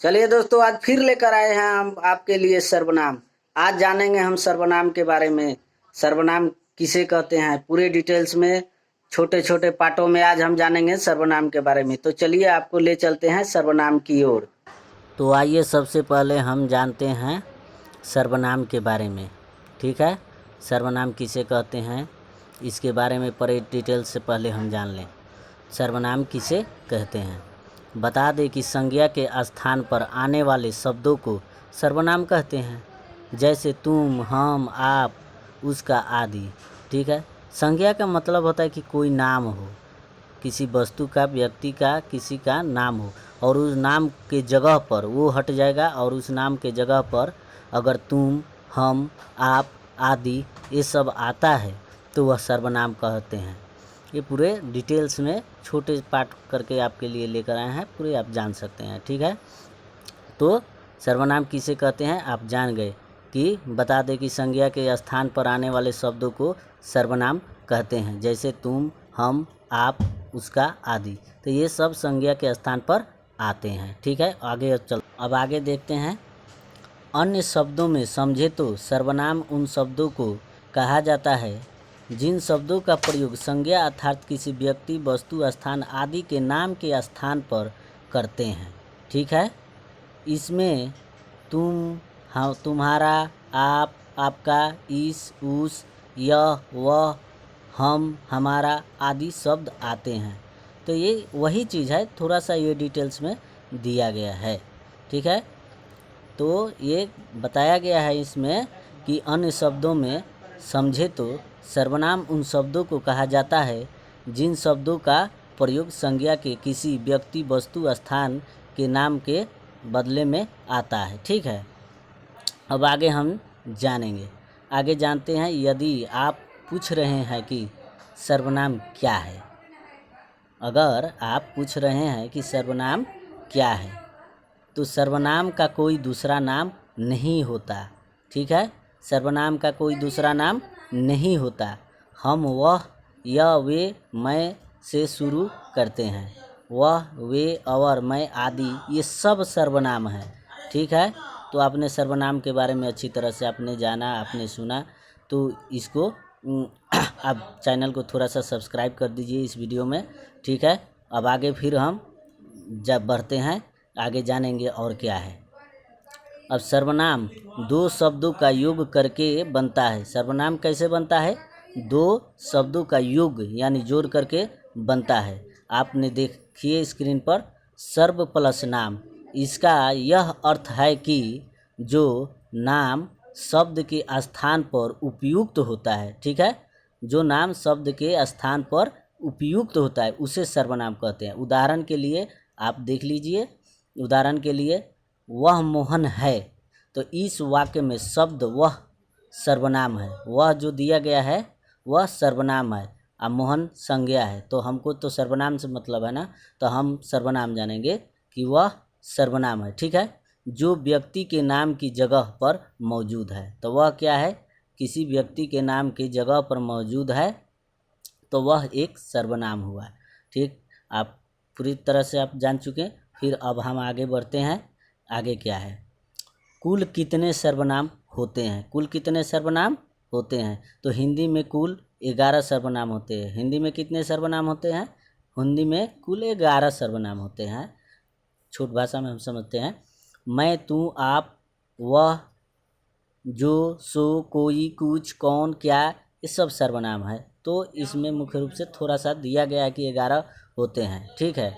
चलिए दोस्तों, आज फिर लेकर आए हैं हम आपके लिए सर्वनाम। आज जानेंगे हम सर्वनाम के बारे में। सर्वनाम किसे कहते हैं पूरे डिटेल्स में, छोटे छोटे पार्टों में आज हम जानेंगे सर्वनाम के बारे में। तो चलिए आपको ले चलते हैं सर्वनाम की ओर। तो आइए सबसे पहले हम जानते हैं सर्वनाम के बारे में। ठीक है, सर्वनाम किसे कहते हैं इसके बारे में पूरे डिटेल्स से पहले हम जान लें। सर्वनाम किसे कहते हैं, बता दें कि संज्ञा के स्थान पर आने वाले शब्दों को सर्वनाम कहते हैं, जैसे तुम, हम, आप, उसका आदि। ठीक है, संज्ञा का मतलब होता है कि कोई नाम हो, किसी वस्तु का, व्यक्ति का, किसी का नाम हो और उस नाम के जगह पर वो हट जाएगा और उस नाम के जगह पर अगर तुम, हम, आप आदि ये सब आता है तो वह सर्वनाम कहते हैं। ये पूरे डिटेल्स में छोटे पार्ट करके आपके लिए लेकर आए हैं, पूरे आप जान सकते हैं। ठीक है, तो सर्वनाम किसे कहते हैं आप जान गए कि बता दें कि संज्ञा के स्थान पर आने वाले शब्दों को सर्वनाम कहते हैं, जैसे तुम, हम, आप, उसका आदि। तो ये सब संज्ञा के स्थान पर आते हैं। ठीक है, आगे चल अब आगे देखते हैं। अन्य शब्दों में समझे तो सर्वनाम उन शब्दों को कहा जाता है जिन शब्दों का प्रयोग संज्ञा अर्थात किसी व्यक्ति, वस्तु, स्थान आदि के नाम के स्थान पर करते हैं। ठीक है, इसमें तुम, हाँ, तुम्हारा, आप, आपका, इस, उस, यह, वह, हम, हमारा आदि शब्द आते हैं। तो ये वही चीज़ है, थोड़ा सा ये डिटेल्स में दिया गया है। ठीक है, तो ये बताया गया है इसमें कि अन्य शब्दों में समझे तो सर्वनाम उन शब्दों को कहा जाता है जिन शब्दों का प्रयोग संज्ञा के किसी व्यक्ति, वस्तु, स्थान के नाम के बदले में आता है। ठीक है, अब आगे हम जानेंगे। आगे जानते हैं, यदि आप पूछ रहे हैं कि सर्वनाम क्या है, अगर आप पूछ रहे हैं कि सर्वनाम क्या है, तो सर्वनाम का कोई दूसरा नाम नहीं होता। ठीक है, सर्वनाम का कोई दूसरा नाम नहीं होता। हम, वह, यह, वे, मैं से शुरू करते हैं। वह, वे, और, मैं आदि ये सब सर्वनाम है। ठीक है, तो आपने सर्वनाम के बारे में अच्छी तरह से आपने जाना, आपने सुना, तो इसको आप चैनल को थोड़ा सा सब्सक्राइब कर दीजिए इस वीडियो में। ठीक है, अब आगे फिर हम जब बढ़ते हैं आगे जानेंगे और क्या है। अब सर्वनाम दो शब्दों का योग करके बनता है। सर्वनाम कैसे बनता है, दो शब्दों का योग यानी जोड़ करके बनता है। आपने देखिए स्क्रीन पर सर्व प्लस नाम, इसका यह अर्थ है कि जो नाम शब्द के स्थान पर उपयुक्त होता है। ठीक है, जो नाम शब्द के स्थान पर उपयुक्त होता है उसे सर्वनाम कहते हैं। उदाहरण के लिए आप देख लीजिए, उदाहरण के लिए वह मोहन है, तो इस वाक्य में शब्द वह सर्वनाम है। वह जो दिया गया है वह सर्वनाम है और मोहन संज्ञा है, तो हमको तो सर्वनाम से मतलब है ना, तो हम सर्वनाम जानेंगे कि वह सर्वनाम है। ठीक है, जो व्यक्ति के नाम की जगह पर मौजूद है, तो वह क्या है, किसी व्यक्ति के नाम की जगह पर मौजूद है तो वह एक सर्वनाम हुआ। ठीक, आप पूरी तरह से आप जान चुके हैं। फिर अब हम आगे बढ़ते हैं। आगे क्या है, कुल कितने सर्वनाम होते हैं, कुल कितने सर्वनाम होते हैं, तो हिंदी में कुल 11 सर्वनाम होते हैं। हिंदी में कितने सर्वनाम होते हैं, हिंदी में कुल 11 सर्वनाम होते हैं। छोट भाषा में हम समझते हैं। मैं, तू, आप, वह, जो, सो, कोई, कुछ, कौन, क्या, ये सब सर्वनाम है। तो इसमें मुख्य रूप से थोड़ा सा दिया गया है कि 11 होते हैं। ठीक है,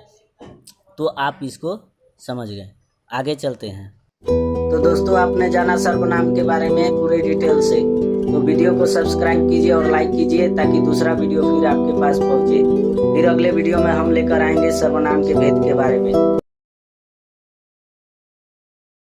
तो आप इसको समझ गए। आगे चलते हैं। तो दोस्तों, आपने जाना सर्वनाम के बारे में पूरे डिटेल से, तो वीडियो को सब्सक्राइब कीजिए और लाइक कीजिए ताकि दूसरा वीडियो फिर आपके पास पहुंचे। फिर अगले वीडियो में हम लेकर आएंगे सर्वनाम के भेद के बारे में।